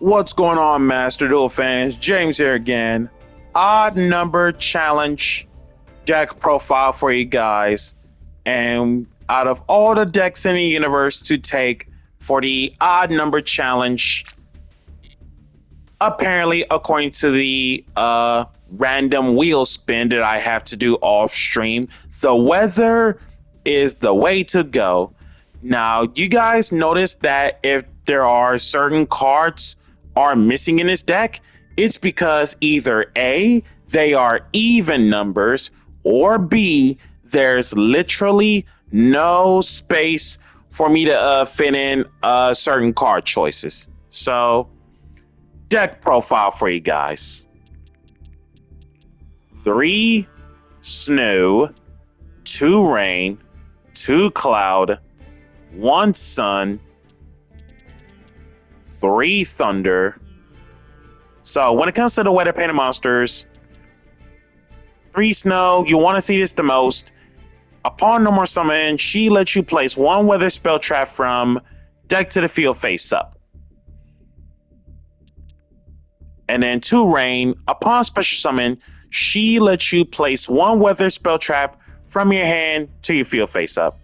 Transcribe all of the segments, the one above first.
What's going on, Master Duel fans? James here again. Odd number challenge deck profile for you guys. And out of all the decks in the universe to take for the odd number challenge, apparently, according to the random wheel spin that I have to do off stream, the weather is the way to go. Now, you guys notice that if there are certain cards are missing in this deck, it's because either A, they are even numbers, or B, there's literally no space for me to fit in certain card choices. So, deck profile for you guys. 3 snow, 2 rain, 2 cloud, 1 sun, 3 thunder. So when it comes to the weather painted monsters, 3 snow, you want to see this the most. Upon normal summon, she lets you place 1 weather spell trap from deck to the field face up. And then 2 rain, upon special summon, she lets you place 1 weather spell trap from your hand to your field face up.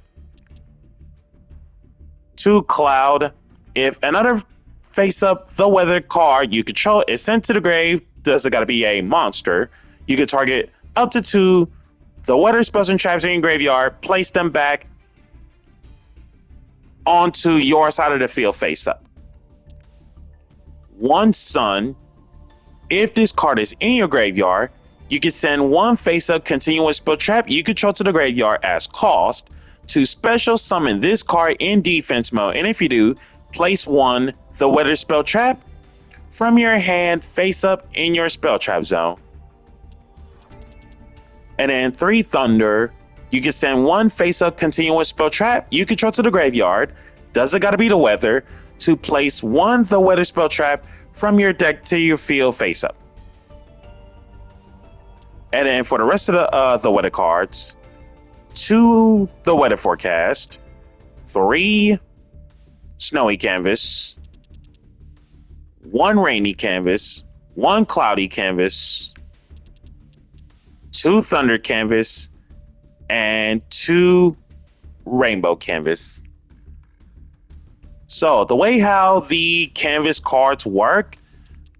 2 cloud, if another face up the weather card you control is sent to the grave, does it gotta be a monster, you can target up to 2 the weather spells and traps in your graveyard, place them back onto your side of the field face up. 1 sun, if this card is in your graveyard, you can send 1 face up continuous spell trap you control to the graveyard as cost to special summon this card in defense mode, and if you do, place 1 the weather spell trap from your hand face up in your spell trap zone. And then 3 thunder, you can send 1 face up continuous spell trap you control to the graveyard, doesn't gotta be the weather, to place 1 the weather spell trap from your deck to your field face up. And then for the rest of the weather cards, 2 the weather forecast, 3 snowy canvas, 1 rainy canvas, 1 cloudy canvas, 2 thunder canvas, and 2 rainbow canvas. So the way how the canvas cards work,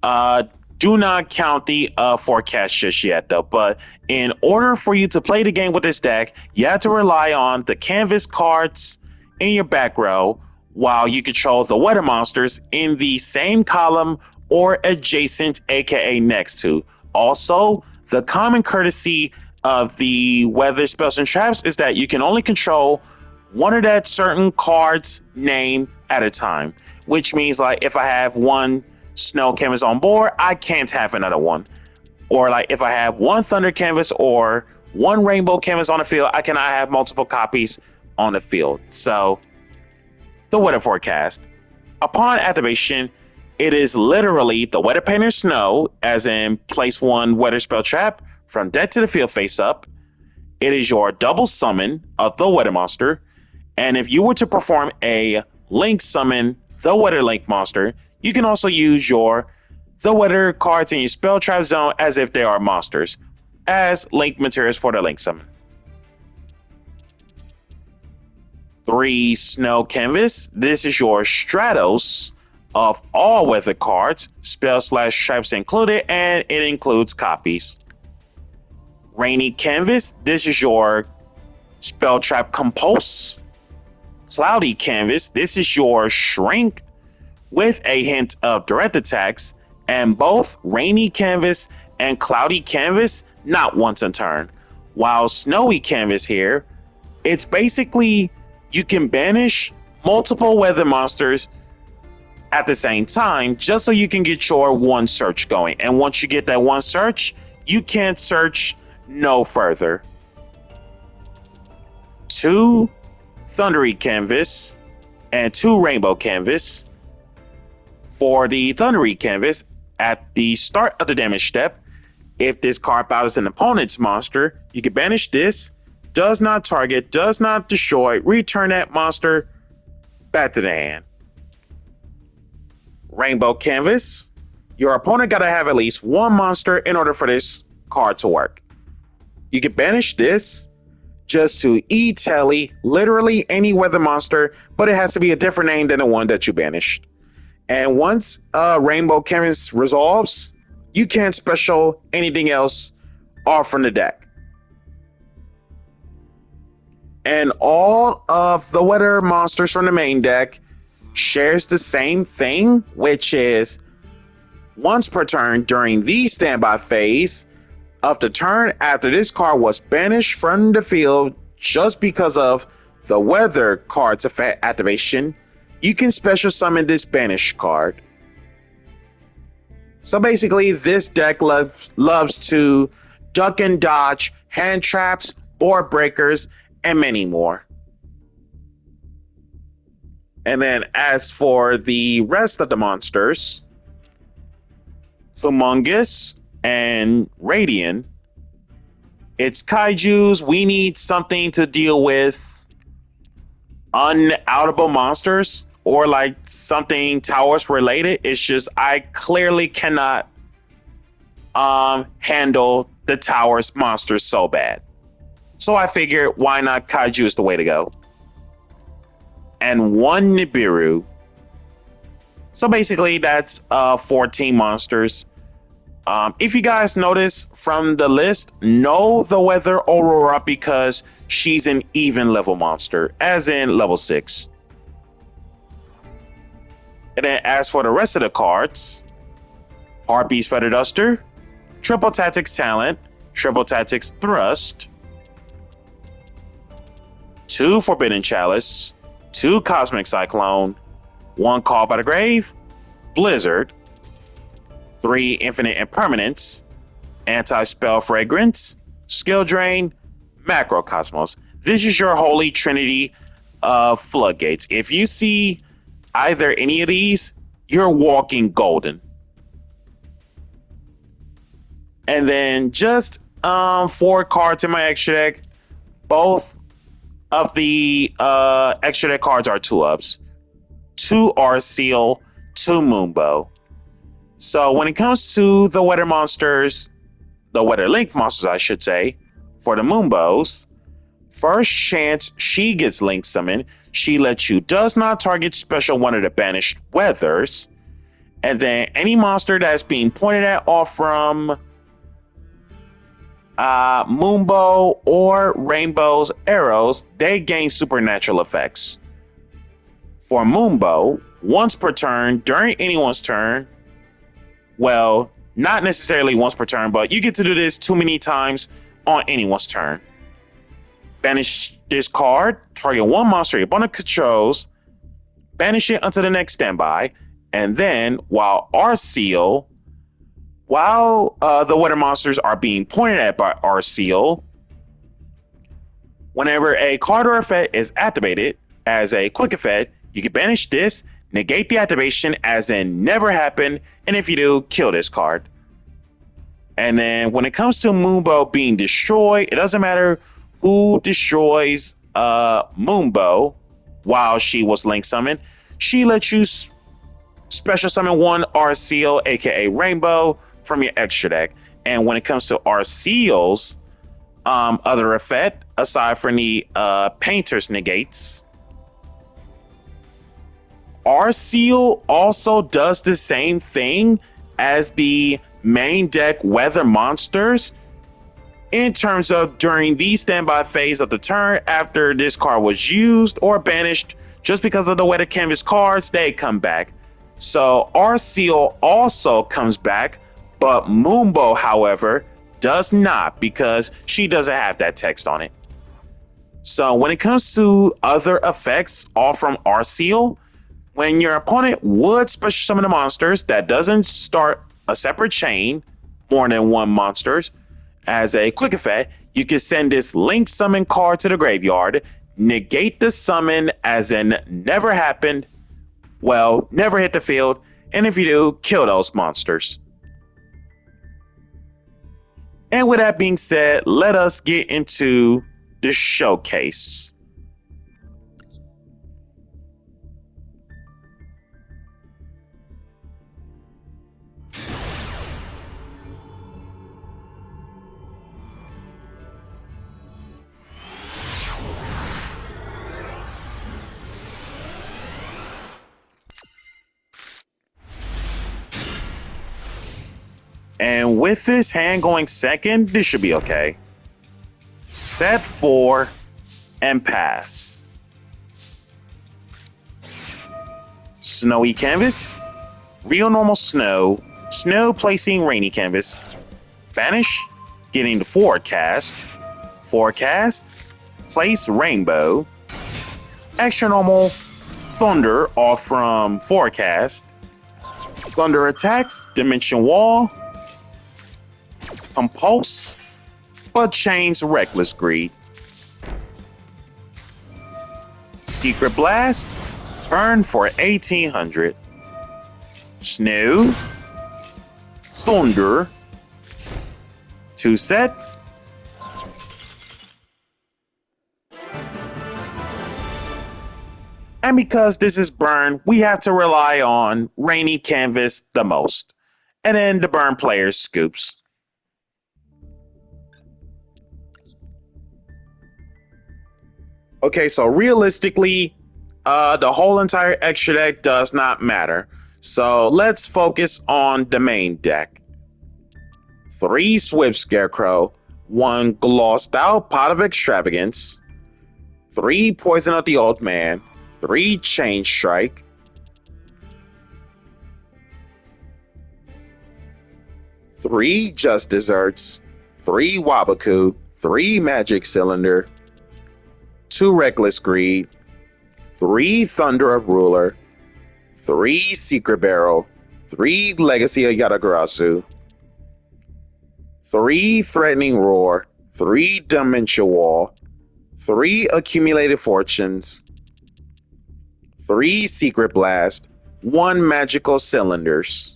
do not count the forecast just yet though, but in order for you to play the game with this deck, you have to rely on the canvas cards in your back row while you control the weather monsters in the same column or adjacent, aka next to. Also, the common courtesy of the weather spells and traps is that you can only control one of that certain card's name at a time, which means like if I have 1 snow canvas on board, I can't have another one. Or like if I have 1 thunder canvas or 1 rainbow canvas on the field, I cannot have multiple copies on the field. So the weather forecast, upon activation, it is literally the weather painter snow, as in place 1 weather spell trap from deck to the field face up. It is your double summon of the weather monster, and if you were to perform a link summon the weather link monster, you can also use the weather cards in your spell trap zone as if they are monsters as link materials for the link summon. 3 snow canvas, this is your Stratos of all weather cards, spell / traps included, and it includes copies. Rainy canvas, this is your spell trap compulse. Cloudy canvas, this is your shrink with a hint of direct attacks, and both rainy canvas and cloudy canvas not once a turn. While snowy canvas here, it's basically you can banish multiple weather monsters at the same time just so you can get your 1 search going, and once you get that 1 search, you can't search no further. 2 thundery canvas and 2 rainbow canvas. For the thundery canvas, at the start of the damage step, if this card battles an opponent's monster, you can banish this, does not target, does not destroy, return that monster back to the hand. Rainbow Canvas. Your opponent gotta have at least one monster in order for this card to work. You can banish this just to E-Telly literally any weather monster, but it has to be a different name than the one that you banished. And once Rainbow Canvas resolves, you can't special anything else off from the deck. And all of the weather monsters from the main deck shares the same thing, which is once per turn during the standby phase of the turn after this card was banished from the field just because of the weather card's effect activation, you can special summon this banished card. So basically, this deck loves to duck and dodge hand traps, board breakers, and many more. And then as for the rest of the monsters, Humongous and Radiant, it's kaijus. We need something to deal with unoutable monsters or like something towers related. It's just I clearly cannot handle the towers monsters so bad. So I figured why not kaiju is the way to go. And one Nibiru. So basically that's 14 monsters. If you guys notice from the list, know the weather Aurora because she's an even level monster, as in level 6. And then as for the rest of the cards, Harpy's Feather Duster, Triple Tactics Talent, Triple Tactics Thrust, 2 Forbidden Chalice, 2 Cosmic Cyclone, 1 Call by the Grave, Blizzard, 3 Infinite Impermanence, Anti-Spell Fragrance, Skill Drain, Macrocosmos. This is your holy trinity of floodgates. If you see either any of these, you're walking golden. And then just 4 cards in my extra deck. Both of the extra deck cards are 2-ups. 2 Arseal, 2 Moonbow. So when it comes to the weather monsters, the weather link monsters, I should say, for the Moonbows, first chance she gets link summoned, she lets you does not target special one of the banished weathers, and then any monster that's being pointed at off from Moonbow or Rainbow's arrows, they gain supernatural effects. For Moonbow, once per turn during anyone's turn, well, not necessarily once per turn, but you get to do this too many times on anyone's turn. Banish this card, target one monster your opponent controls, banish it until the next standby, and then while the weather monsters are being pointed at by Arseal, whenever a card or effect is activated as a quick effect, you can banish this, negate the activation as in never happened, and if you do, kill this card. And then when it comes to Moonbow being destroyed, it doesn't matter who destroys Moonbow while she was link summoned. She lets you special summon one Arseal, aka Rainbow, from your extra deck. And when it comes to Arseal's other effect, aside from the Painter's negates, Arseal also does the same thing as the main deck weather monsters in terms of during the standby phase of the turn after this card was used or banished. Just because of the weather canvas cards, they come back. So Arseal also comes back, but Moonbow, however, does not because she doesn't have that text on it. So when it comes to other effects, all from Arseal, when your opponent would special summon the monsters, that doesn't start a separate chain, more than one monsters, as a quick effect, you can send this link summon card to the graveyard, negate the summon as in never happened, well, never hit the field, and if you do, kill those monsters. And with that being said, let us get into the showcase. And with this hand going second, this should be okay. Set 4 and pass. Snowy canvas, real normal snow, snow placing rainy canvas, banish, getting the forecast, place rainbow, extra normal, thunder off from forecast, thunder attacks, dimension wall, compulse, but chains reckless greed, secret blast, burn for 1800, snow, thunder, 2 set, and because this is burn, we have to rely on rainy canvas the most, and then the burn player's scoops. Okay, so realistically, the whole entire extra deck does not matter. So let's focus on the main deck. 3 Swift Scarecrow, 1 Glossed Out Pot of Extravagance, 3 Poison of the Old Man, 3 Chain Strike, 3 Just Desserts, 3 Wabaku, 3 Magic Cylinder, 2 Reckless Greed, 3 Thunder of Ruler, 3 Secret Barrel, 3 Legacy of Yatagarasu, 3 Threatening Roar, 3 Dementia Wall, 3 Accumulated Fortunes, 3 Secret Blast, 1 Magical Cylinders.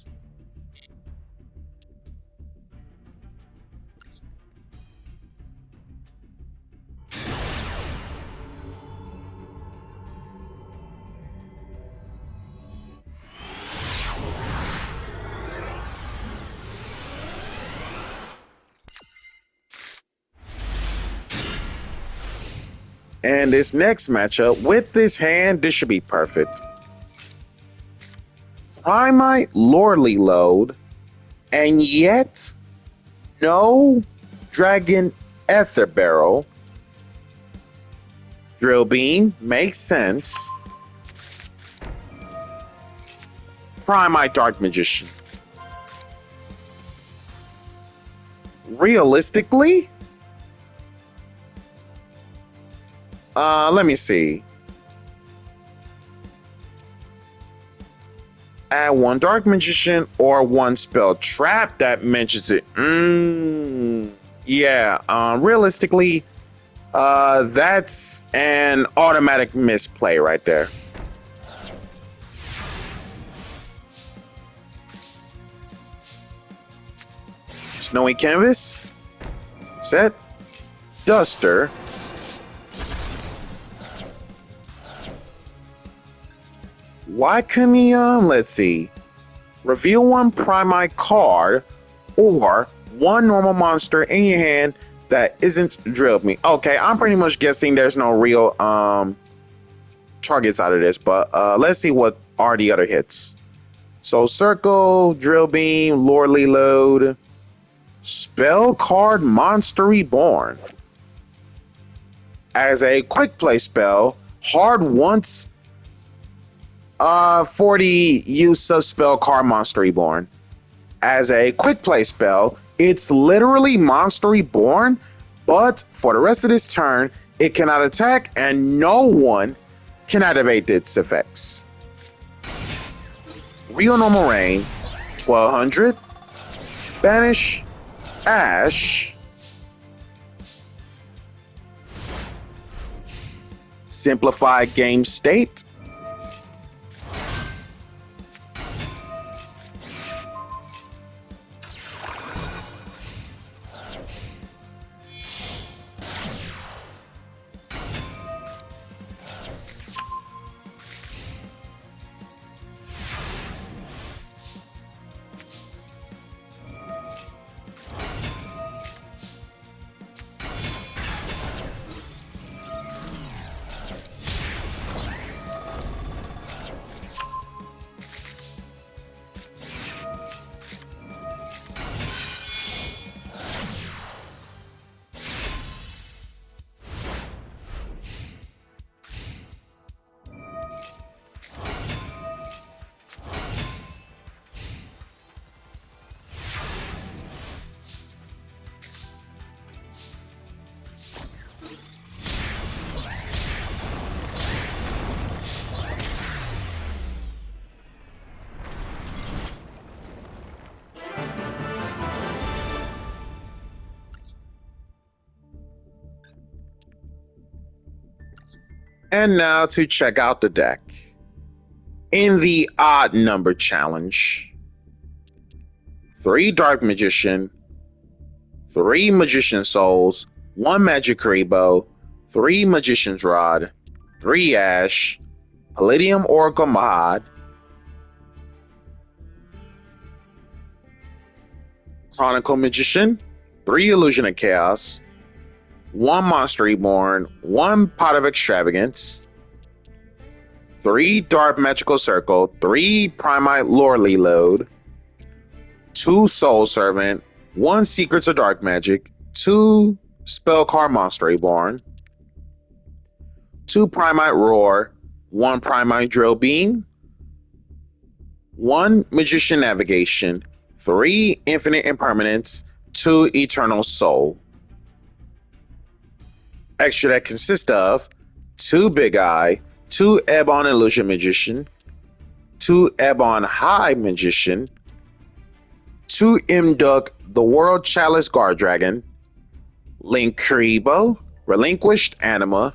And this next matchup, with this hand, this should be perfect. Primite Lordly Load, and yet no Dragon Ether Barrel. Drill Beam makes sense. Primite Dark Magician. Realistically, let me see. Add 1 Dark Magician or 1 Spell Trap that mentions it. Yeah, realistically, that's an automatic misplay right there. Snowy Canvas, set, Duster, why couldn't he, let's see, reveal 1 Primite card or 1 normal monster in your hand that isn't Drill Beam. Okay, I'm pretty much guessing there's no real targets out of this, but let's see what are the other hits. So Circle, Drill Beam, Lordly Load, Spell Card Monster Reborn. As a quick play spell, hard once for the use of Spell Card Monster Reborn. As a quick play spell, it's literally Monster Reborn, but for the rest of this turn, it cannot attack and no one can activate its effects. Real Normal Rain, 1200, Banish, Ash, Simplify Game State, And now to check out the deck. In the odd number challenge, 3 Dark Magician, 3 Magician Souls, 1 Magic Karibo, 3 Magician's Rod, 3 Ash, Palladium Oracle Mahad, Chronicle Magician, 3 Illusion of Chaos, 1 Monster Reborn, 1 Pot of Extravagance, 3 Dark Magical Circle, 3 Primite Lorely Load, 2 Soul Servant, 1 Secrets of Dark Magic, 2 Spell Card Monster Reborn, 2 Primite Roar, 1 Primite Drill Beam, 1 Magician Navigation, 3 Infinite Impermanence, 2 Eternal Soul. Extra deck consists of 2 Big Eye, 2 Ebon Illusion Magician, 2 Ebon High Magician, 2 Imduk the World Chalice Guard Dragon, Link Karibo, Relinquished Anima,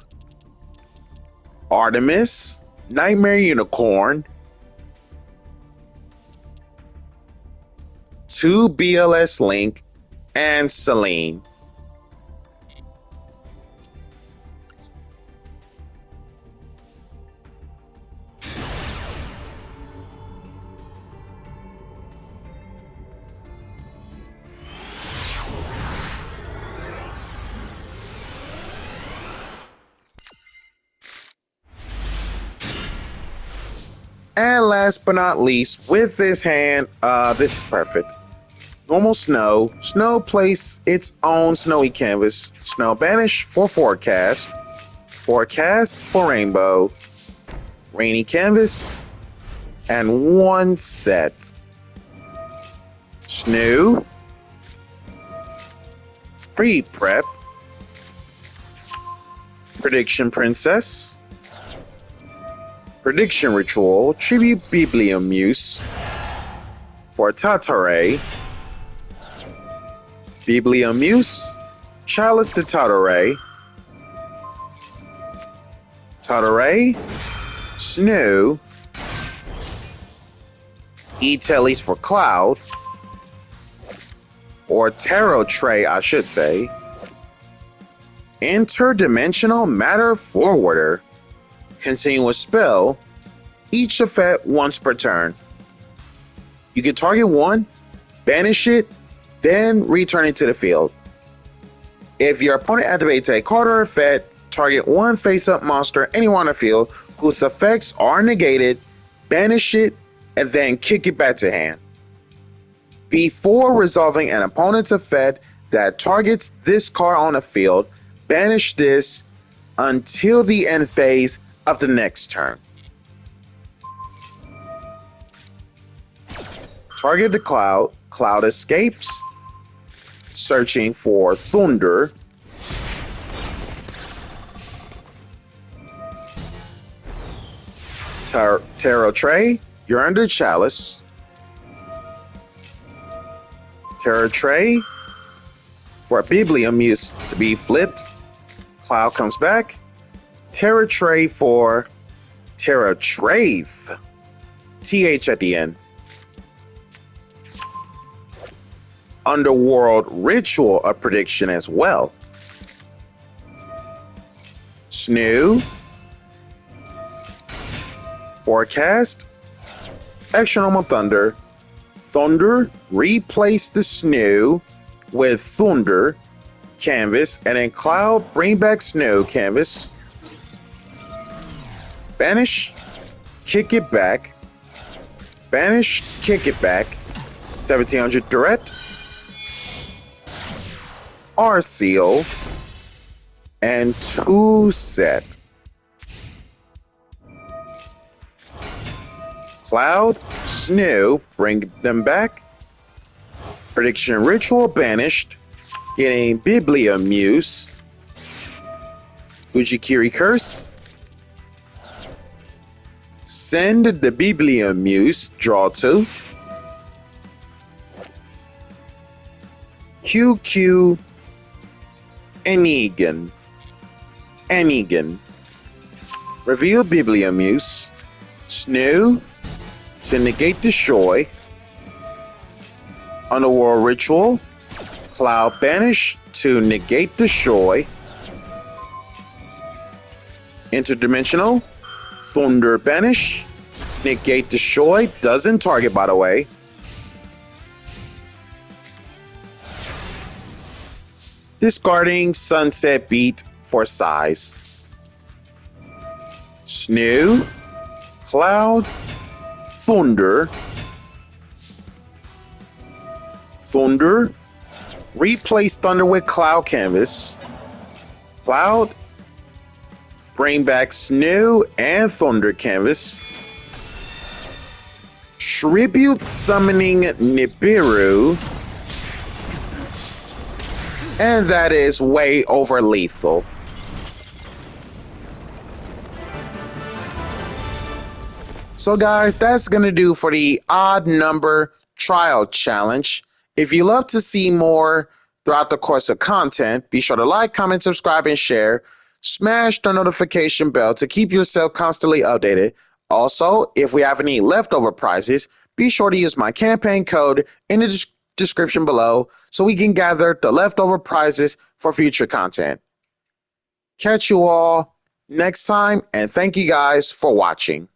Artemis, Nightmare Unicorn, 2 BLS Link, and Celine. And last but not least, with this hand, this is perfect. Normal Snow. Snow plays its own snowy canvas. Snow Banish for Forecast. Forecast for Rainbow. Rainy Canvas. And 1 set. Snoo. Pre-Prep. Prediction Princess. Prediction Ritual, Tribute Biblium Muse for Tatare, Biblium Muse, Chalice de Tatare, Tatare, Snoo, E-Tellies for Cloud, or Tarot Tray, I should say, Interdimensional Matter Forwarder. Continuous spell, each effect once per turn. You can target 1, banish it, then return it to the field. If your opponent activates a card or effect, target 1 face-up monster anywhere on the field whose effects are negated, banish it, and then kick it back to hand. Before resolving an opponent's effect that targets this card on the field, banish this until the end phase of the next turn. Target the Cloud. Cloud escapes, searching for Thunder. Tarot Tray, you're under Chalice. Tarot Tray, for a Biblium Muse to be flipped. Cloud comes back. Tarot Tray for Tarot Trave. TH at the end. Underworld Ritual of Prediction as well. Snoo. Forecast. Extra Normal Thunder. Thunder. Replace the Snoo with Thunder canvas, and then Cloud, bring back Snow canvas. Banish, kick it back. Banish, kick it back. 1700 direct. Arseal. And 2 set. Cloud, Snow, bring them back. Prediction Ritual banished. Getting Biblia Muse. Fujikiri Curse. Send the Biblia Muse, draw 2. QQ Enigan. Reveal Bibliomuse. Snoo to negate Destroy. Underworld Ritual. Cloud Banish to negate Destroy. Interdimensional. Thunder Banish. Negate Destroy. Doesn't target, by the way. Discarding Sunset Beat for size. Snoo. Cloud. Thunder. Thunder. Replace Thunder with Cloud Canvas. Cloud. Bring back Snoo and Thunder Canvas. Tribute Summoning Nibiru. And that is way over lethal. So guys, that's going to do for the odd number trial challenge. If you love to see more throughout the course of content, be sure to like, comment, subscribe, and share. Smash the notification bell to keep yourself constantly updated. Also, if we have any leftover prizes, be sure to use my campaign code in the description below so we can gather the leftover prizes for future content. Catch you all next time, and thank you guys for watching.